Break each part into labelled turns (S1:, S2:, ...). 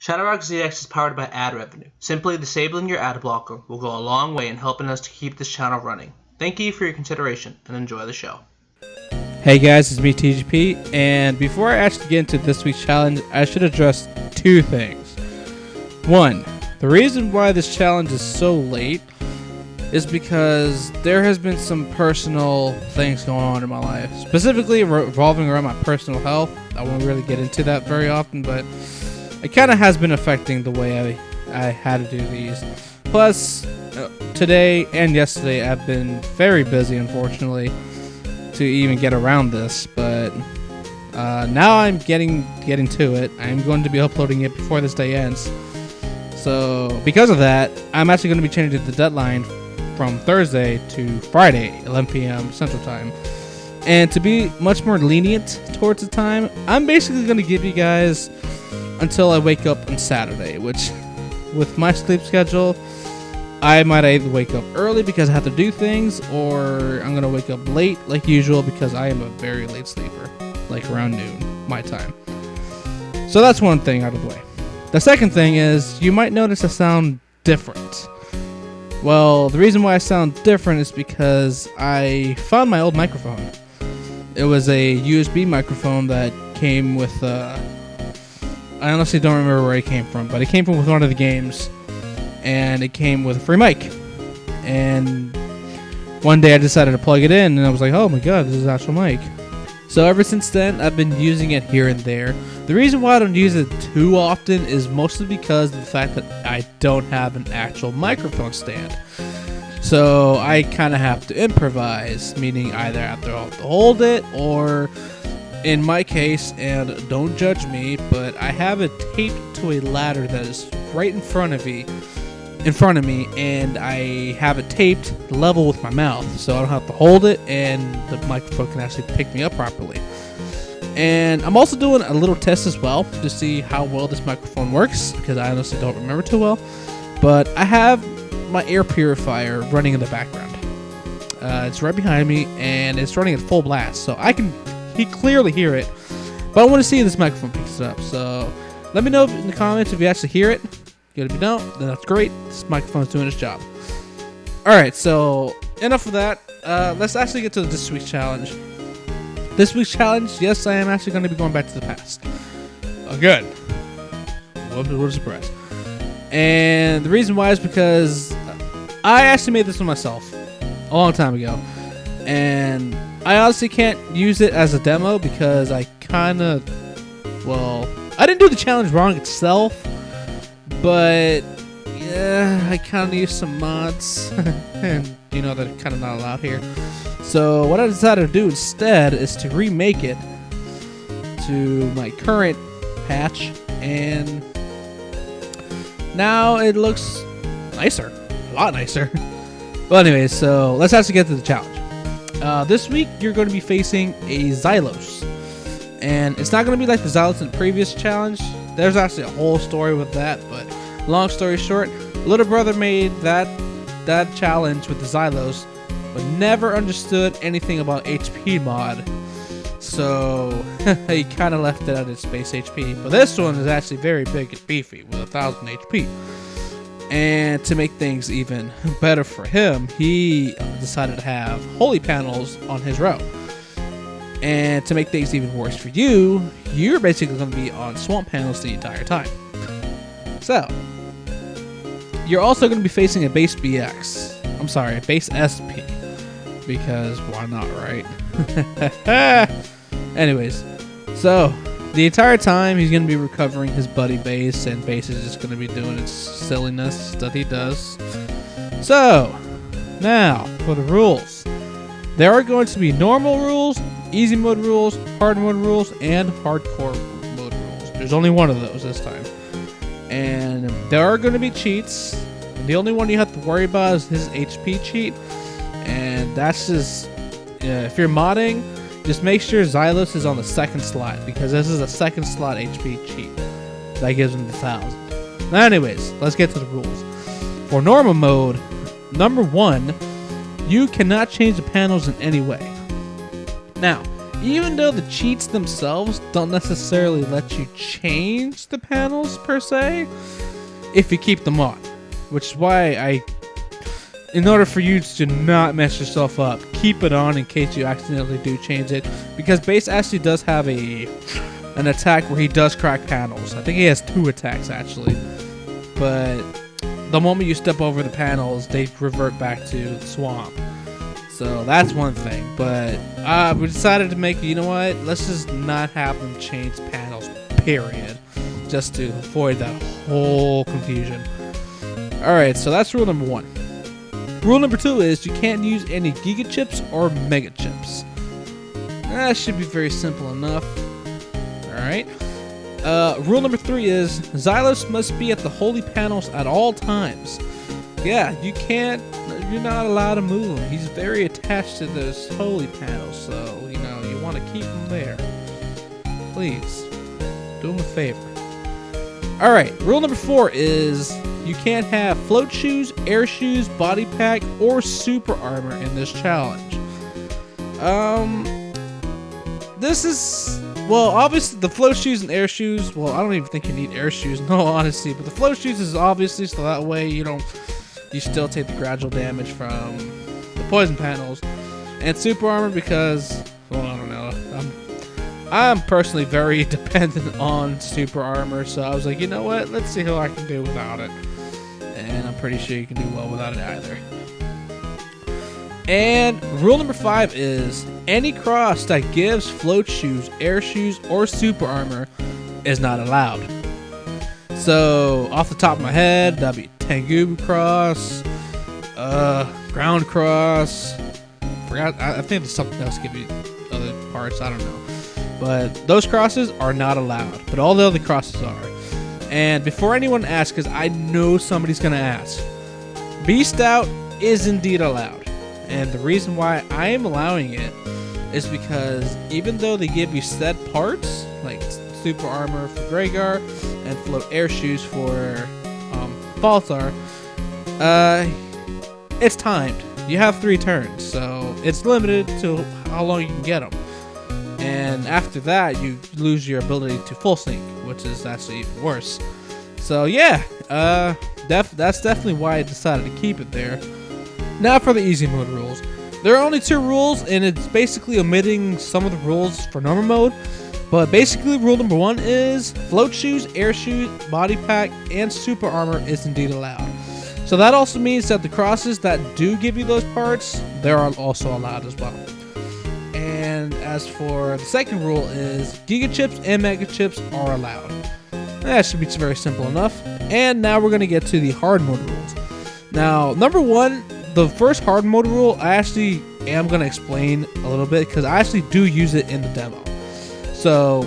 S1: ShadowRock ZX is powered by ad revenue. Simply disabling your ad blocker will go a long way in helping us to keep this channel running. Thank you for your consideration and enjoy the show.
S2: Hey guys, it's me TGP, and before I actually get into this week's challenge, I should address two things. One, the reason why this challenge is so late is because there has been some personal things going on in my life, specifically revolving around my personal health. I won't really get into that very often, but it kind of has been affecting the way I had to do these. Plus, today and yesterday I've been very busy, unfortunately, to even get around this. But now I'm getting to it. I'm going to be uploading it before this day ends. So because of that, I'm actually going to be changing the deadline from Thursday to Friday, 11 p.m. Central Time. And to be much more lenient towards the time, I'm basically going to give you guys until I wake up on Saturday, which with my sleep schedule, I might either wake up early because I have to do things, or I'm going to wake up late like usual because I am a very late sleeper, like around noon, my time. So that's one thing out of the way. The second thing is, you might notice I sound different. Well, the reason why I sound different is because I found my old microphone. It was a USB microphone that came with I honestly don't remember where it came from, but it came from one of the games, and it came with a free mic. And one day I decided to plug it in, and I was like, oh my god, this is an actual mic. So ever since then, I've been using it here and there. The reason why I don't use it too often is mostly because of the fact that I don't have an actual microphone stand. So I kind of have to improvise, meaning either I have to hold it, or in my case, and don't judge me, but I have it taped to a ladder that is right in front of me, and I have it taped level with my mouth, so I don't have to hold it, and the microphone can actually pick me up properly. And I'm also doing a little test as well to see how well this microphone works, because I honestly don't remember too well. But I have my air purifier running in the background. It's right behind me, and it's running at full blast, so I can clearly hear it. But I want to see if this microphone picks it up. So let me know in the comments if you actually hear it. Good, if you don't, then that's great. This microphone's doing its job. Alright, so enough of that. Let's actually get to this week's challenge. This week's challenge, yes, I am actually going to be going back to the past. Good. What a surprise. And the reason why is because I actually made this one myself a long time ago. And I honestly can't use it as a demo because I kind of, well, I didn't do the challenge wrong itself, but yeah, I kind of used some mods, and you know they're kind of not allowed here. So what I decided to do instead is to remake it to my current patch, and now it looks nicer, a lot nicer. Well, anyways, so let's actually get to the challenge. This week, you're going to be facing a Xylos. And it's not going to be like the Xylos in the previous challenge. There's actually a whole story with that, but long story short, little brother made that challenge with the Xylos, but never understood anything about HP mod. So he kind of left it at its base HP. But this one is actually very big and beefy with 1000 HP. And to make things even better for him, he decided to have holy panels on his row. And to make things even worse for you, you're basically going to be on swamp panels the entire time. So, you're also going to be facing a base BX. I'm sorry, a base SP. Because why not, right? Anyways, so the entire time he's going to be recovering his buddy base, and base is just going to be doing its silliness that he does. So, now for the rules. There are going to be normal rules, easy mode rules, hard mode rules, and hardcore mode rules. There's only one of those this time. And there are going to be cheats. And the only one you have to worry about is his HP cheat. And that's just, if you're modding, just make sure Xylos is on the second slot, because this is a second slot HP cheat that gives him the 1000. Now anyways, let's get to the rules. For normal mode, number 1, you cannot change the panels in any way. Now, even though the cheats themselves don't necessarily let you change the panels per se, if you keep them on. Which is why in order for you to not mess yourself up, keep it on in case you accidentally do change it. Because Bass actually does have an attack where he does crack panels. I think he has 2 attacks actually. But the moment you step over the panels, they revert back to the swamp. So that's one thing. But we decided to make, you know what, let's just not have them change panels, period. Just to avoid that whole confusion. Alright, so that's rule number 1. Rule number 2 is you can't use any GigaChips or MegaChips. That should be very simple enough. Alright. Rule number 3 is Xylos must be at the holy panels at all times. Yeah, you're not allowed to move him. He's very attached to those holy panels, so, you know, you want to keep him there. Please, do him a favor. Alright, rule number 4 is you can't have FloatShoes, AirShoes, BodyPack, or SuperArmor in this challenge. This is, well, obviously the FloatShoes and AirShoes, well, I don't even think you need AirShoes in all honesty, but the FloatShoes is obviously so that way you still take the gradual damage from the poison panels. And SuperArmor because, well, I don't know, I'm personally very dependent on SuperArmor, so I was like, you know what, let's see how I can do without it. And I'm pretty sure you can do well without it either. And rule number 5 is any cross that gives FloatShoes, AirShoes, or SuperArmor is not allowed. So off the top of my head, that'd be Tengu cross, ground cross. I think there's something else give you other parts. I don't know. But those crosses are not allowed, but all the other crosses are. And before anyone asks, because I know somebody's going to ask, Beast Out is indeed allowed. And the reason why I am allowing it is because even though they give you set parts, like SuperArmor for Greygar and Float AirShoes for Baltar, it's timed. You have 3 turns, so it's limited to how long you can get them. And after that, you lose your ability to full sync, which is actually even worse. So yeah, that's definitely why I decided to keep it there. Now for the easy mode rules. There are only 2 rules, and it's basically omitting some of the rules for normal mode. But basically, rule number 1 is FloatShoes, AirShoes, BodyPack, and SuperArmor is indeed allowed. So that also means that the crosses that do give you those parts, they are also allowed as well. And as for the second rule is GigaChips and MegaChips are allowed. That should be very simple enough. And now we're going to get to the hard mode rules. Now, number 1, the first hard mode rule, I actually am going to explain a little bit because I actually do use it in the demo. So,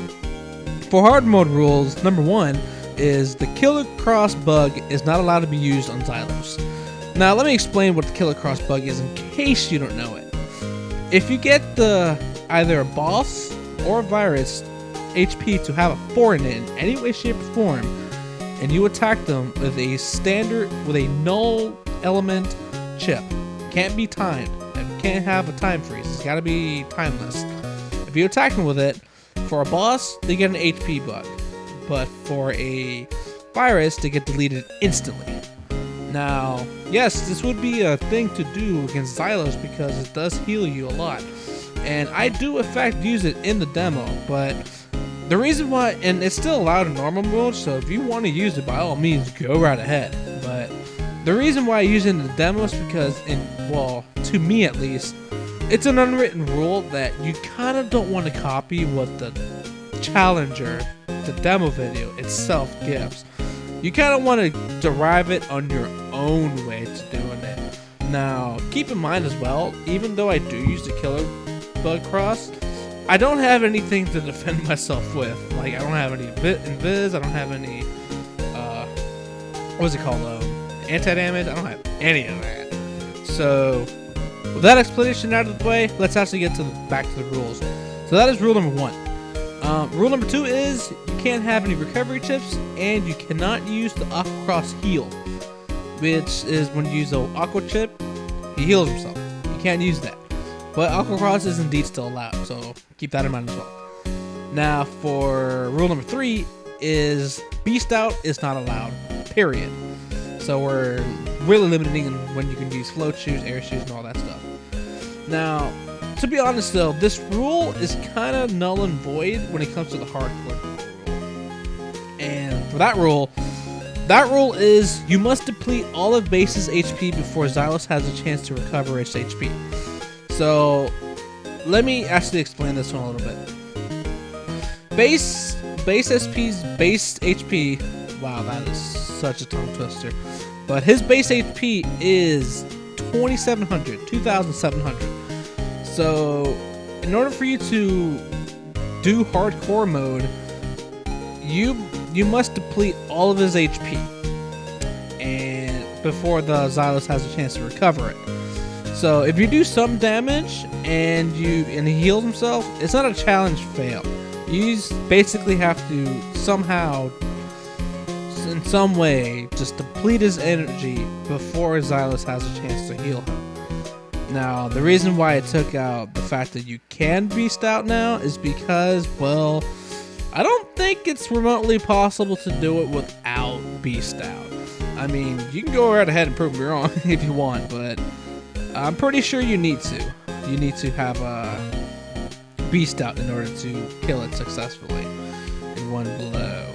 S2: for hard mode rules, number 1 is the Killer Cross bug is not allowed to be used on Xylos. Now, let me explain what the Killer Cross bug is in case you don't know it. If you get either a boss or a virus HP to have a foreign in any way, shape, or form, and you attack them with a null element chip, can't be timed, and can't have a time freeze. It's got to be timeless. If you attack them with it, for a boss, they get an HP bug, but for a virus, they get deleted instantly. Now, yes, this would be a thing to do against Xylos because it does heal you a lot. And I do in fact use it in the demo, but the reason why, and it's still allowed in normal mode, so if you want to use it, by all means, go right ahead. But the reason why I use it in the demo is because, well, to me at least, it's an unwritten rule that you kind of don't want to copy what the challenger, the demo video itself gives. You kind of want to derive it on your own way to doing it. Now, keep in mind as well, even though I do use the Killer Bug Cross, I don't have anything to defend myself with. Like, I don't have any invis, I don't have any, what's it called, anti-damage, I don't have any of that. So, with that explanation out of the way, let's actually get back to the rules. So that is rule number 1. Rule number 2 is you can't have any recovery chips, and you cannot use the Aqua Cross heal, which is when you use the Aqua chip, he heals himself. You can't use that. but autocross is indeed still allowed, so keep that in mind as well. Now, for rule number 3 is beast out is not allowed, period. So we're really limiting when you can use FloatShoes, AirShoes, and all that stuff. Now, to be honest though, this rule is kind of null and void when it comes to the hardcore rule. And for that rule is you must deplete all of base's HP before Xylos has a chance to recover its HP. So let me actually explain this one a little bit. Base SP's base HP, wow, that is such a tongue twister, but his base HP is 2,700. So in order for you to do hardcore mode, you must deplete all of his HP and before the Xylos has a chance to recover it. So if you do some damage and he heals himself, it's not a challenge fail. You basically have to somehow, in some way, just deplete his energy before Xylos has a chance to heal him. Now, the reason why I took out the fact that you can beast out now is because, well, I don't think it's remotely possible to do it without beast out. I mean, you can go right ahead and prove me wrong if you want, but I'm pretty sure you need to. You need to have a beast out in order to kill it successfully in one blow.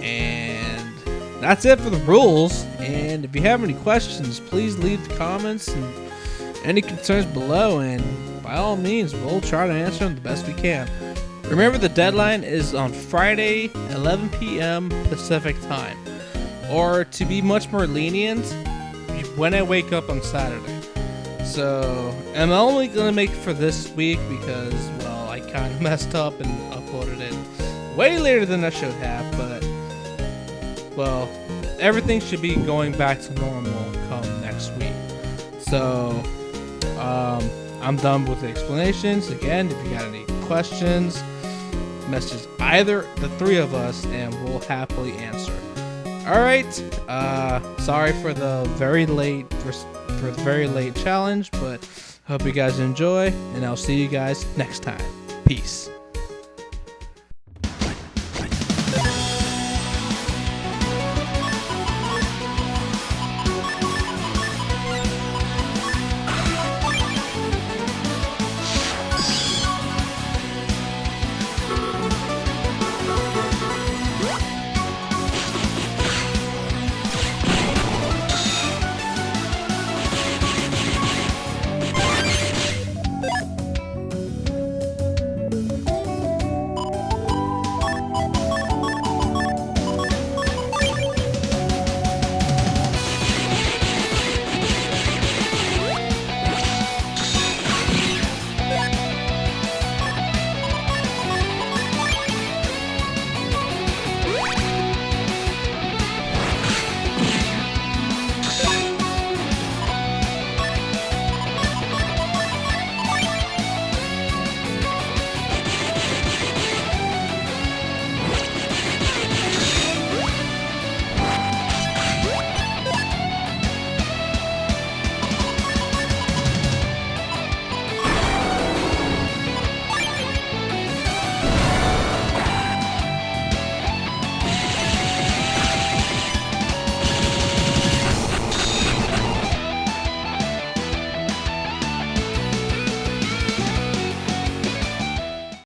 S2: And that's it for the rules. And if you have any questions, please leave the comments and any concerns below, and by all means, we'll try to answer them the best we can. Remember, the deadline is on Friday, 11 p.m. Pacific time. Or to be much more lenient, when I wake up on Saturday. So I'm only gonna make it for this week because, well, I kind of messed up and uploaded it way later than I should have, but, well, everything should be going back to normal come next week. So I'm done with the explanations. Again, if you got any questions, message either the 3 of us and we'll happily answer. Alright, sorry for the very late challenge, but hope you guys enjoy, and I'll see you guys next time. Peace.